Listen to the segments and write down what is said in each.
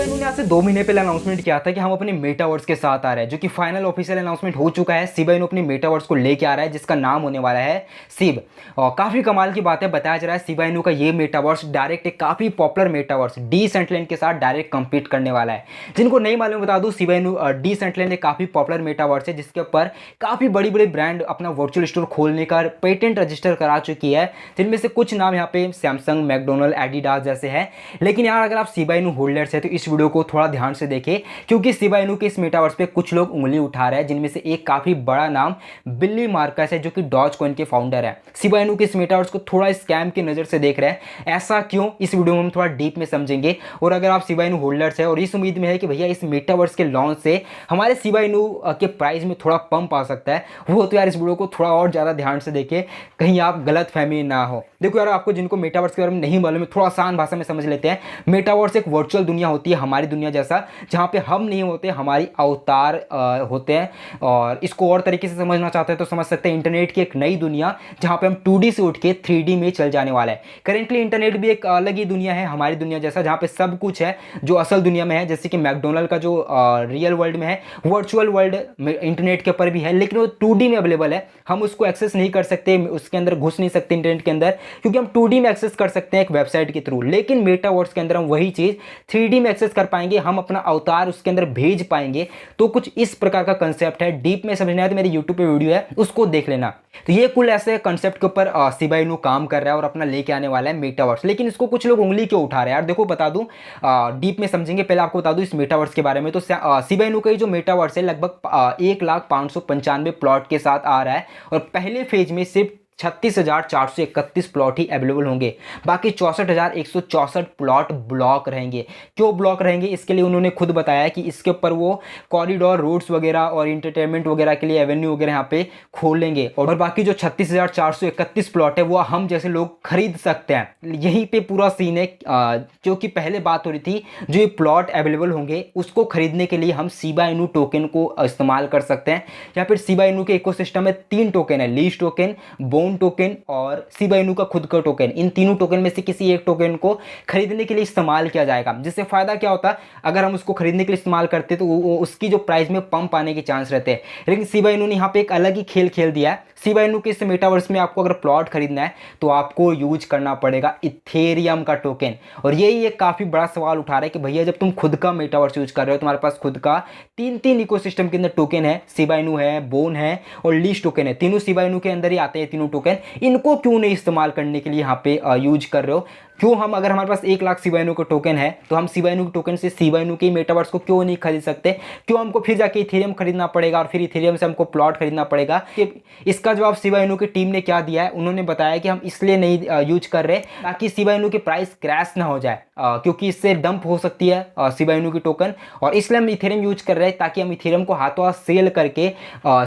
Shiba Inu ने आज से 2 महीने पहले अनाउंसमेंट किया था कि हम अपने मेटावर्स के साथ आ रहे हैं, जो कि फाइनल ऑफिशियल अनाउंसमेंट हो चुका है। शिबा इनू अपने मेटावर्स को लेके आ रहा है जिसका नाम होने वाला है सिब। और काफ़ी कमाल की बात है, बताया जा रहा है शिबा इनू का ये मेटावर्स डायरेक्ट एक काफ़ी पॉपुलर मेटावर्स डीसेंटलैंड के साथ डायरेक्ट कम्पीट करने वाला है। जिनको नहीं मालूम बता दूँ, शिबा इनू डीसेंटलैंड एक काफ़ी पॉपुलर मेटावर्स है जिसके ऊपर काफ़ी बड़ी बड़ी ब्रांड अपना वर्चुअल स्टोर खोलने का पेटेंट रजिस्टर करा चुकी है, जिनमें से कुछ नाम यहाँ पे सैमसंग, मैकडोनल्ड, एडिडास जैसे हैं। लेकिन यार अगर आप शिबा इनू होल्डर्स है तो इस वीडियो को थोड़ा ध्यान से देखें, क्योंकि शिबा इनू के इस मेटावर्स पे कुछ लोग उंगली उठा रहे हैं, जिनमें से एक काफ़ी बड़ा नाम बिली मार्कस है, जो कि डॉज कॉइन के फाउंडर है। शिबा इनू के इस मेटावर्स को थोड़ा स्कैम की नज़र से देख रहे हैं। ऐसा क्यों, इस वीडियो में हम थोड़ा डीप में समझेंगे। और अगर आप शिबा इनू होल्डर्स है और इस उम्मीद में है कि भैया इस मेटावर्स के लॉन्च से हमारे शिबा इनू के प्राइस में थोड़ा पंप आ सकता है, वो तो यार इस वीडियो को थोड़ा और ज़्यादा ध्यान से देखें, कहीं आप गलत फहमी ना हो। देखो यार, आपको जिनको मेटावर्स के बारे में नहीं मालूम है, थोड़ा आसान भाषा में समझ लेते हैं। मेटावर्स एक वर्चुअल दुनिया होती है हमारी दुनिया जैसा, जहाँ पे हम नहीं होते, हमारी अवतार होते हैं। और इसको और तरीके से समझना चाहते हैं तो समझ सकते हैं इंटरनेट की एक नई दुनिया, जहाँ पे हम 2D से उठ के 3D में चल जाने वाला है। करेंटली इंटरनेट भी एक अलग ही दुनिया है हमारी दुनिया जैसा, जहाँ पे सब कुछ है जो असल दुनिया में है। जैसे कि मैकडोनल्ड का जो रियल वर्ल्ड में है, वर्चुअल वर्ल्ड इंटरनेट के ऊपर भी है, लेकिन वो 2D में अवेलेबल है। हम उसको एक्सेस नहीं कर सकते, उसके अंदर घुस नहीं सकते इंटरनेट के अंदर, क्योंकि हम 2D में एक्सेस कर सकते हैं एक वेबसाइट के थ्रू। लेकिन मेटावर्स के अंदर हम वही चीज़ 3D में एक्सेस कर पाएंगे, हम अपना अवतार उसके अंदर भेज पाएंगे। तो कुछ इस प्रकार का कंसेप्ट है। डीप में समझना है तो मेरे यूट्यूब पे वीडियो है, उसको देख लेना। तो ये कुल ऐसे कंसेप्ट के ऊपर शिबा इनू काम कर रहा है और अपना लेके आने वाला है मेटावर्स। लेकिन इसको कुछ लोग उंगली क्यों उठा रहे हैं यार, देखो बता दूं, डीप में समझेंगे। पहले आपको बता दूं इस मेटावर्स के बारे में। तो शिबा इनू का जो मेटावर्स है लगभग 1,595 प्लॉट के साथ आ रहा है, और पहले फेज में सिर्फ 36,431 प्लॉट ही अवेलेबल होंगे। बाकी 64,164 प्लॉट ब्लॉक रहेंगे। क्यों ब्लॉक रहेंगे, इसके लिए उन्होंने खुद बताया कि इसके ऊपर वो कॉरिडोर, रोड्स वगैरह और इंटरटेनमेंट वगैरह के लिए एवेन्यू वगैरह यहाँ पे खोलेंगे। और बाकी जो 36,431 प्लॉट है वो हम जैसे लोग खरीद सकते हैं। यहीं पे पूरा सीन है। जो कि पहले बात हो रही थी, जो ये प्लॉट अवेलेबल होंगे उसको खरीदने के लिए हम शिबा इनू टोकन को इस्तेमाल कर सकते हैं। या फिर शिबा इनू के इकोसिस्टम में 3 टोकन है, लीज टोकन, बोन टोकन और शिबा इनू का खुद का टोकन। इन तीनों टोकन में से किसी एक टोकन को खरीदने के लिए इस्तेमाल किया जाएगा। जिससे फायदा क्या होता है, अगर हम उसको खरीदने के लिए इस्तेमाल करते तो उसकी जो प्राइस में पंप आने के चांस रहते हैं। लेकिन शिबा इनू ने यहाँ पे एक अलग ही खेल खेल दिया है। शिबा इनू के इस मेटावर्स में आपको अगर प्लॉट खरीदना है तो आपको यूज करना पड़ेगा इथेरियम का टोकन। और यही एक काफी बड़ा सवाल उठा रहा है कि भैया जब तुम खुद का मेटावर्स यूज कर रहे हो, तुम्हारे पास खुद का 3 इकोसिस्टम के अंदर टोकन है, शिबा इनू है, बोन है और लीज टोकन है, तीनों शिबा इनू के अंदर ही आते हैं तीनों टोकन। इनको क्यों नहीं इस्तेमाल करने के लिए यहाँ पे यूज कर रहे हो? क्यों हम, अगर हमारे पास 1 लाख शिबा इनू का टोकन है तो हम शिबा इनू के टोकन से शिबा इनू के मेटावर्स को क्यों नहीं खरीद सकते? क्यों हमको फिर जाके इथेरियम खरीदना पड़ेगा और फिर इथेरियम से हमको प्लॉट खरीदना पड़ेगा? इसका जवाब शिबा इनू की टीम ने क्या दिया है, उन्होंने बताया कि हम इसलिए नहीं यूज कर रहे ताकि शिबा इनू की प्राइस क्रैश ना हो जाए, क्योंकि इससे डंप हो सकती है शिबा इनू की टोकन। और इसलिए हम इथेरियम यूज कर रहे हैं ताकि हम इथेरियम को हाथों हाथ सेल करके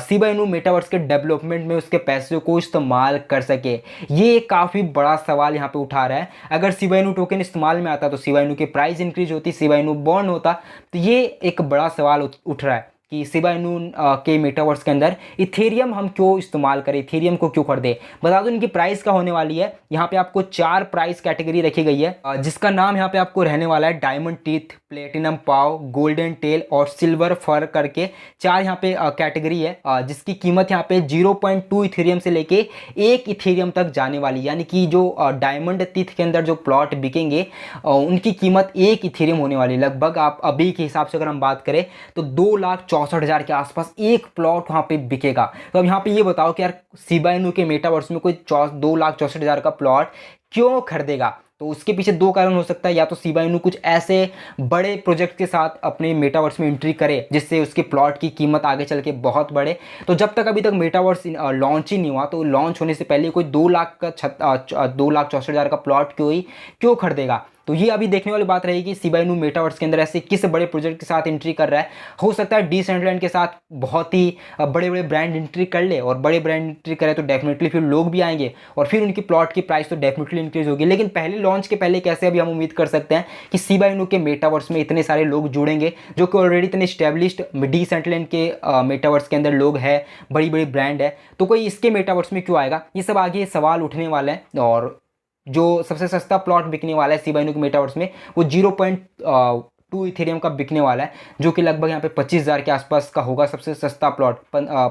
शिबा इनू मेटावर्स के डेवलपमेंट में उसके पैसे को इस्तेमाल कर सके। ये काफ़ी बड़ा सवाल यहाँ पे उठा रहा है। अगर शिबा इनू टोकन इस्तेमाल में आता तो शिबा इनू की प्राइस इंक्रीज होती, शिबा इनू बॉर्न होता। तो ये एक बड़ा सवाल उठ रहा है कि शिबा इनू के मेटावर्स के अंदर इथेरियम हम क्यों इस्तेमाल करें, इथेरियम को क्यों खरीदें। बता दो इनकी प्राइस क्या होने वाली है। यहाँ पे आपको 4 प्राइस कैटेगरी रखी गई है, जिसका नाम यहाँ पे आपको रहने वाला है डायमंड टीथ, प्लेटिनम पाव, गोल्डन टेल और सिल्वर फर करके 4 यहाँ पे कैटेगरी है, जिसकी कीमत यहाँ पे 0.2 इथेरियम से लेके 1 इथेरियम तक जाने वाली है। यानी कि जो डायमंड टीथ के अंदर जो प्लॉट बिकेंगे उनकी कीमत 1 इथेरियम होने वाली है। लगभग आप अभी के हिसाब से अगर हम बात करें तो 2,64,000 के आसपास एक प्लॉट वहाँ पे बिकेगा। तो अब यहाँ पे ये बताओ कि यार शिबा इनू के मेटावर्स में कोई 2,64,000 का प्लॉट क्यों खरीदेगा? तो उसके पीछे 2 कारण हो सकता है। या तो शिबा इनू कुछ ऐसे बड़े प्रोजेक्ट के साथ अपने मेटावर्स में एंट्री करे जिससे उसके प्लॉट की कीमत आगे चल के बहुत बढ़े। तो जब तक अभी तक मेटावर्स लॉन्च ही नहीं हुआ, तो लॉन्च होने से पहले कोई 2,64,000 का प्लॉट क्यों खरीदेगा? तो ये अभी देखने वाली बात रहेगी शिबा इनू मेटावर्स के अंदर ऐसे किस बड़े प्रोजेक्ट के साथ एंट्री कर रहा है। हो सकता है डीसेंटलैंड के साथ बहुत ही बड़े बड़े ब्रांड एंट्री कर ले, और बड़े ब्रांड एंट्री करे तो डेफिनेटली फिर लोग भी आएंगे और फिर उनकी प्लॉट की प्राइस तो डेफिनेटली इंक्रीज होगी। लेकिन पहले लॉन्च के पहले कैसे अभी हम उम्मीद कर सकते हैं कि शिबा इनू के मेटावर्स में इतने सारे लोग जुड़ेंगे, जो कि ऑलरेडी इतने स्टैब्लिश्ड डीसेंटलैंड के मेटावर्स के अंदर लोग हैं, बड़ी बड़ी ब्रांड है, तो कोई इसके मेटावर्स में क्यों आएगा? ये सब आगे सवाल उठने वाले हैं। और जो सबसे सस्ता प्लॉट बिकने वाला है शिबा इनू के मेटावर्स में वो इथेरियम का बिकने वाला है, जो कि लगभग यहाँ पे 25,000 के आसपास का होगा। सबसे सस्ता प्लॉट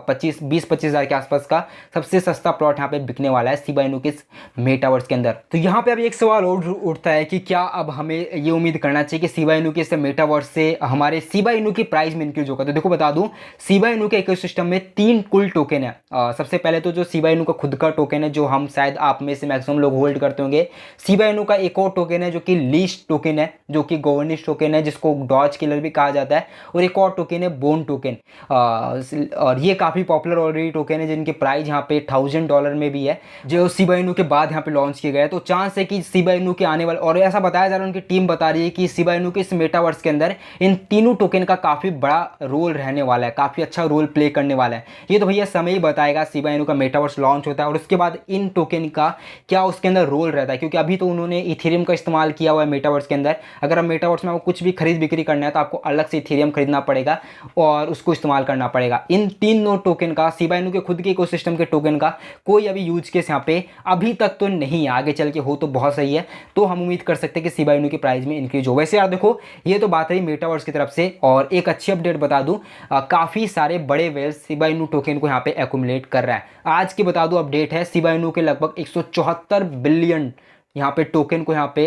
20-25,000 के आसपास का सबसे सस्ता प्लॉट यहाँ पे बिकने वाला है शिबा इनू के इस मेटावर्स के अंदर। तो यहाँ पे अभी एक सवाल और उठता है कि क्या अब हमें ये उम्मीद करना चाहिए कि शिबा इनू के इस मेटावर्स से हमारे शिबा इनू की प्राइस में इंक्रीज होगा? तो देखो बता दूं, शिबा इनू के इकोसिस्टम में 3 कुल टोकन है। सबसे पहले तो जो शिबा इनू का खुद का टोकन है, जो हम शायद आप में से मैक्सिमम लोग होल्ड करते होंगे। शिबा इनू का एक और टोकन है जो कि लीस्ट टोकन है, जो कि गवर्निश टोकन है, जिसको डॉज किलर भी कहा जाता है। और एक और टोकन है बोन टोकन, और ये काफ़ी पॉपुलर ऑलरेडी टोकन है, जिनके प्राइस यहाँ पे $1000 में भी है, जो शिबा इनू के बाद यहाँ पे लॉन्च किए गए। तो चांस है कि शिबा इनू के आने वाले, और ऐसा बताया जा रहा है, उनकी टीम बता रही है कि शिबा इनू के इस मेटावर्स के अंदर इन तीनों टोकन का काफ़ी बड़ा रोल रहने वाला है, काफ़ी अच्छा रोल प्ले करने वाला है। ये तो भैया समय ही बताएगा, शिबा इनू का मेटावर्स लॉन्च होता है और उसके बाद इन टोकन का क्या उसके अंदर रोल रहता है, क्योंकि अभी तो उन्होंने इथेरियम का इस्तेमाल किया हुआ है मेटावर्स के अंदर। अगर आप मेटावर्स में आपको कुछ भी खरीद बिक्री करना है तो आपको अलग से इथेरियम खरीदना पड़ेगा और उसको इस्तेमाल करना पड़ेगा। इन तीनों टोकन का, शिबा इनू के खुद के इकोसिस्टम के टोकन का कोई अभी यूज केस यहाँ पे अभी तक तो नहीं है, आगे चल के हो तो बहुत सही है। तो हम उम्मीद कर सकते हैं कि शिबा इनू की प्राइस में इंक्रीज हो। वैसे यार देखो, ये तो बात रही मेटावर्स की तरफ से, और एक अच्छी अपडेट बता दूं, काफ़ी सारे बड़े वेल्स शिबा इनू टोकन को यहाँ पे एक्यूमुलेट कर रहा है। आज की बता दूं अपडेट है, शिबा इनू के लगभग 174 बिलियन यहाँ पे टोकन को यहाँ पे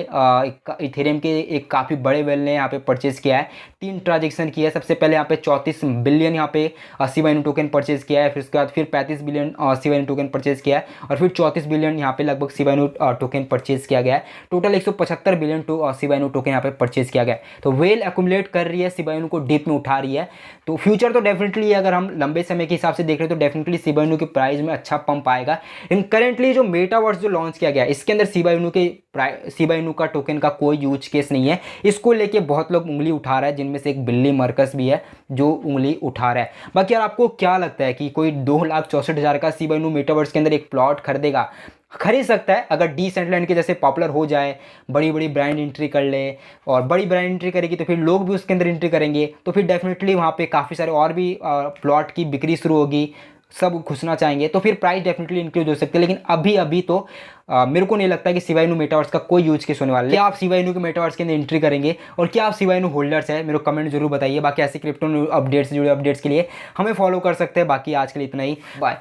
इथेरियम के एक काफ़ी बड़े वेल ने यहाँ पे परचेज किया है। 3 ट्रांजेक्शन किया है। सबसे पहले यहाँ पे 34 बिलियन यहाँ पे शिबा इनू टोकन परचेज किया है, फिर उसके बाद फिर 35 billion Shiba Inu token purchase किया है, और फिर 34 बिलियन यहाँ पे लगभग शिबा इनू टोकन परचेज किया गया है। Total 175 billion Shiba Inu token यहाँ पे परचेज किया गया है। तो वेल एक्यूमुलेट कर रही है, शिबा इनू को डीप में उठा रही है। तो फ्यूचर तो डेफिनेटली, अगर हम लंबे समय के हिसाब से देख रहे हैं तो डेफिनेटली शिबा इनू की प्राइस में अच्छा पंप आएगा। लेकिन करेंटली जो मेटावर्स जो लॉन्च किया गया है, इसके अंदर शिबा इनू का टोकन का कोई यूज केस नहीं है। इसको लेके बहुत लोग उंगली उठा रहा है, जिनमें से एक बिल्ली मर्कस भी है जो उंगली उठा रहा है। बाकी यार आपको क्या लगता है कि कोई 2,64,000 का शिबा इनू मेटावर्स के अंदर एक प्लॉट खरीदेगा? खरीद सकता है अगर डीसेंटलैंड के जैसे पॉपुलर हो जाए, बड़ी बड़ी ब्रांड एंट्री कर ले, और बड़ी ब्रांड एंट्री करेगी तो फिर लोग भी उसके अंदर एंट्री करेंगे, तो फिर डेफिनेटली वहाँ पे काफ़ी सारे और भी प्लॉट की बिक्री शुरू होगी, सब घुसना चाहेंगे, तो फिर प्राइस डेफिनेटली इंक्रीज हो सकती है। लेकिन अभी तो मेरे को नहीं लगता कि शिबा इनू मेटावर्स का कोई यूज केस होने वाला है। क्या आप शिबा इनू के मेटावर्स के अंदर एंट्री करेंगे, और क्या आप शिबा इनू होल्डर्स है? मेरे को कमेंट जरूर बताइए। बाकी ऐसे क्रिप्टो अपडेट्स, जुड़े अपडेट्स के लिए हमें फॉलो कर सकते हैं। बाकी आज के लिए इतना ही, बाय।